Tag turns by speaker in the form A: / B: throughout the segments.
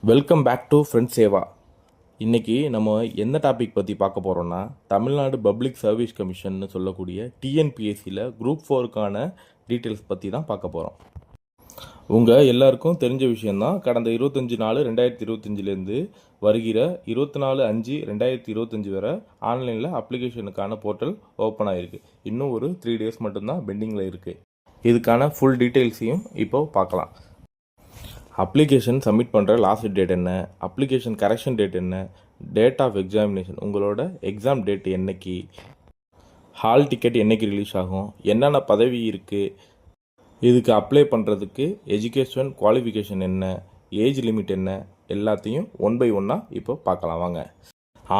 A: Welcome back to friends Seva. இன்றைக்கி நம்ம எந்த டாபிக் பற்றி பார்க்க போகிறோன்னா, தமிழ்நாடு பப்ளிக் சர்வீஸ் கமிஷன்னு சொல்லக்கூடிய டிஎன்பிஎஸ்சியில் குரூப் 4க்கான டீட்டெயில்ஸ் பற்றி தான் பார்க்க போகிறோம். உங்கள் எல்லாருக்கும் தெரிஞ்ச விஷயந்தான், கடந்த 25/4/2025 வருகிற 24/5/2025 வரை ஆன்லைனில் அப்ளிகேஷனுக்கான போர்ட்டல் ஓப்பன் ஆகிருக்கு. இன்னும் ஒரு 3 days மட்டும்தான் பெண்டிங்கில் இருக்குது. இதுக்கான ஃபுல் டீட்டெயில்ஸையும் இப்போது பார்க்கலாம். அப்ளிகேஷன் சப்மிட் பண்ணுற லாஸ்ட் டேட் என்ன, அப்ளிகேஷன் கரெக்ஷன் டேட் என்ன, டேட் ஆஃப் எக்ஸாமினேஷன் உங்களோட எக்ஸாம் டேட் என்னைக்கு, ஹால் டிக்கெட் என்னைக்கு ரிலீஸ் ஆகும், என்னென்ன பதவி இருக்குது, இதுக்கு அப்ளை பண்ணுறதுக்கு எஜுகேஷன் குவாலிஃபிகேஷன் என்ன, ஏஜ் லிமிட் என்ன, எல்லாத்தையும் 1 by 1 இப்போ பார்க்கலாம் வாங்க.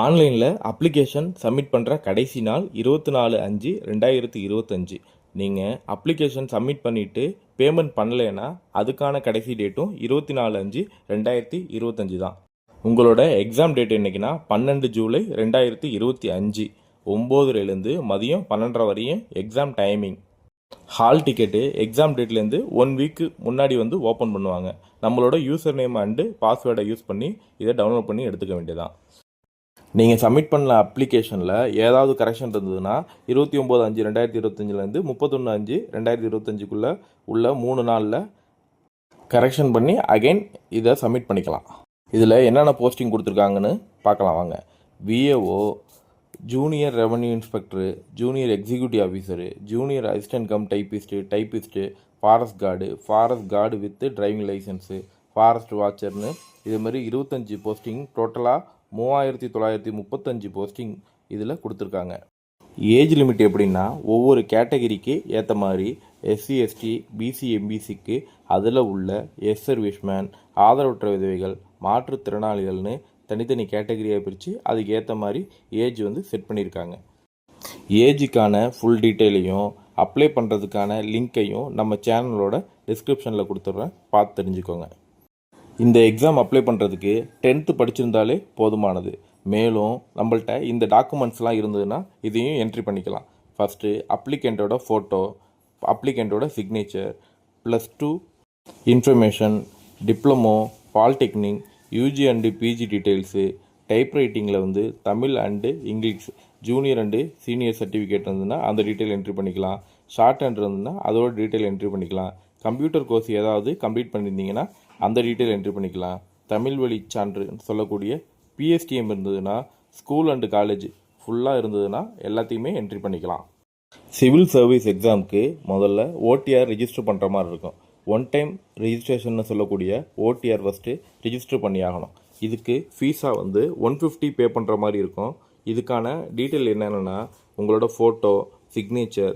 A: ஆன்லைனில் அப்ளிகேஷன் சப்மிட் பண்ணுற கடைசி நாள் 24/5/2025. நீங்கள் அப்ளிகேஷன் சப்மிட் பண்ணிவிட்டு பேமெண்ட் பண்ணலைன்னா அதுக்கான கடைசி டேட்டும் 24/5/2025 தான். உங்களோட எக்ஸாம் டேட் என்றைக்குன்னா 12 ஜூலை 2025 9:00 மதியம் 12:30 வரையும் exam timing. Hall ticket exam டேட்லேருந்து 1 week முன்னாடி ஓப்பன் பண்ணுவாங்க. நம்மளோட யூசர் நேம் அண்டு பாஸ்வேர்டை யூஸ் பண்ணி இதை டவுன்லோட் பண்ணி எடுத்துக்க வேண்டியதான். நீங்கள் சப்மிட் பண்ண அப்ளிகேஷனில் ஏதாவது கரெக்ஷன் இருந்ததுன்னா 29/5/2025 31/5/2025 உள்ள 3 நாளில் கரெக்ஷன் பண்ணி அகைன் இதை சப்மிட் பண்ணிக்கலாம். இதில் என்னென்ன போஸ்டிங் கொடுத்துருக்காங்கன்னு பார்க்கலாம் வாங்க. VAO, junior revenue inspector, junior executive officer, junior assistant cum typist, forest guard with driving licence, forest வாட்சர்னு இது மாதிரி 25 போஸ்டிங், டோட்டலாக 3935 போஸ்டிங் இதில் கொடுத்துருக்காங்க. ஏஜ் லிமிட் எப்படின்னா, ஒவ்வொரு கேட்டகரிக்கு ஏற்ற மாதிரி SC ST BC MBCக்கு அதில் உள்ள சர்வீஸ்மேன், ஆதரவற்ற விதவைகள், மாற்றுத்திறனாளிகள்னு தனித்தனி கேட்டகரியாக பிரித்து அதுக்கு ஏற்ற மாதிரி ஏஜ் செட் பண்ணியிருக்காங்க. ஏஜுக்கான ஃபுல் டீட்டெயிலையும் அப்ளை பண்ணுறதுக்கான லிங்க்கையும் நம்ம சேனலோட டிஸ்கிரிப்ஷனில் கொடுத்துட்றேன், பார்த்து தெரிஞ்சுக்கோங்க. இந்த எக்ஸாம் அப்ளை பண்ணுறதுக்கு 10th படிச்சிருந்தாலே போதுமானது. மேலும் நம்மள்ட்ட இந்த டாக்குமெண்ட்ஸ்லாம் இருந்ததுன்னா இதையும் என்ட்ரி பண்ணிக்கலாம். ஃபஸ்ட்டு அப்ளிகண்ட்டோட ஃபோட்டோ, அப்ளிகண்ட்டோட signature, +2 information, diploma, polytechnic, UG and PG details, டைப்ரைட்டிங்கில் Tamil and English, junior and senior certificate இருந்ததுன்னா அந்த டீட்டெயில் என்ட்ரி பண்ணிக்கலாம். ஷார்ட் ஹேண்ட் இருந்ததுன்னா அதோட டீட்டெயில் என்ட்ரி பண்ணிக்கலாம். கம்ப்யூட்டர் கோர்ஸ் ஏதாவது கம்ப்ளீட் பண்ணியிருந்தீங்கன்னா அந்த டீட்டெயில் என்ட்ரி பண்ணிக்கலாம். தமிழ் வழி சான்று சொல்லக்கூடிய PSTM இருந்ததுன்னா, ஸ்கூல் அண்டு காலேஜ் ஃபுல்லாக இருந்ததுன்னா எல்லாத்தையுமே என்ட்ரி பண்ணிக்கலாம். சிவில் சர்வீஸ் எக்ஸாமுக்கு முதல்ல OTR ரிஜிஸ்டர் பண்ணுற மாதிரி இருக்கும். 1 டைம் ரிஜிஸ்ட்ரேஷன் சொல்லக்கூடிய OTR ஃபஸ்ட்டு ரிஜிஸ்டர் பண்ணி ஆகணும். இதுக்கு ஃபீஸாக 150 பே பண்ணுற மாதிரி இருக்கும். இதுக்கான டீட்டெயில் என்னென்னா, உங்களோட photo, signature,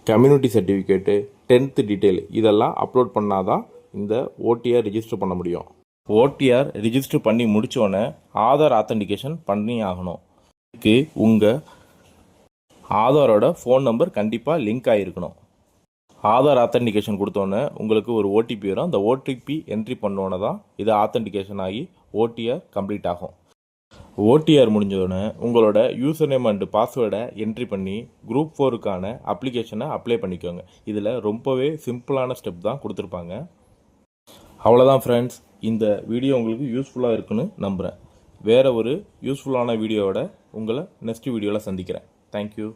A: community certificate, 10th detail இதெல்லாம் அப்லோட் பண்ணால் தான் இந்த OTR ரிஜிஸ்டர் பண்ண முடியும். OTR ரிஜிஸ்டர் பண்ணி முடித்தோடனே ஆதார் ஆத்தென்டிகேஷன் பண்ணி ஆகணும். இதுக்கு உங்கள் ஆதாரோட ஃபோன் நம்பர் கண்டிப்பாக லிங்க் ஆகிருக்கணும். ஆதார் ஆத்தென்டிகேஷன் கொடுத்தோன்னே உங்களுக்கு ஒரு OTP வரும். அந்த OTP என்ட்ரி பண்ணோன்னே தான் இது ஆத்தென்டிகேஷன் ஆகி OTR கம்ப்ளீட் ஆகும். OTR முடிஞ்சோடனே உங்களோட யூசர் நேம் அண்டு பாஸ்வேர்டை என்ட்ரி பண்ணி குரூப் 4க்கான அப்ளிகேஷனை அப்ளை பண்ணிக்கோங்க. இதில் ரொம்பவே சிம்பிளான ஸ்டெப் தான் கொடுத்துருப்பாங்க. அவ்வளோதான் ஃப்ரெண்ட்ஸ், இந்த வீடியோ உங்களுக்கு யூஸ்ஃபுல்லாக இருக்குன்னு நம்புகிறேன். வேறு ஒரு யூஸ்ஃபுல்லான வீடியோவோட உங்களை நெக்ஸ்ட் வீடியோவில் சந்திக்கிறேன். தேங்க்யூ.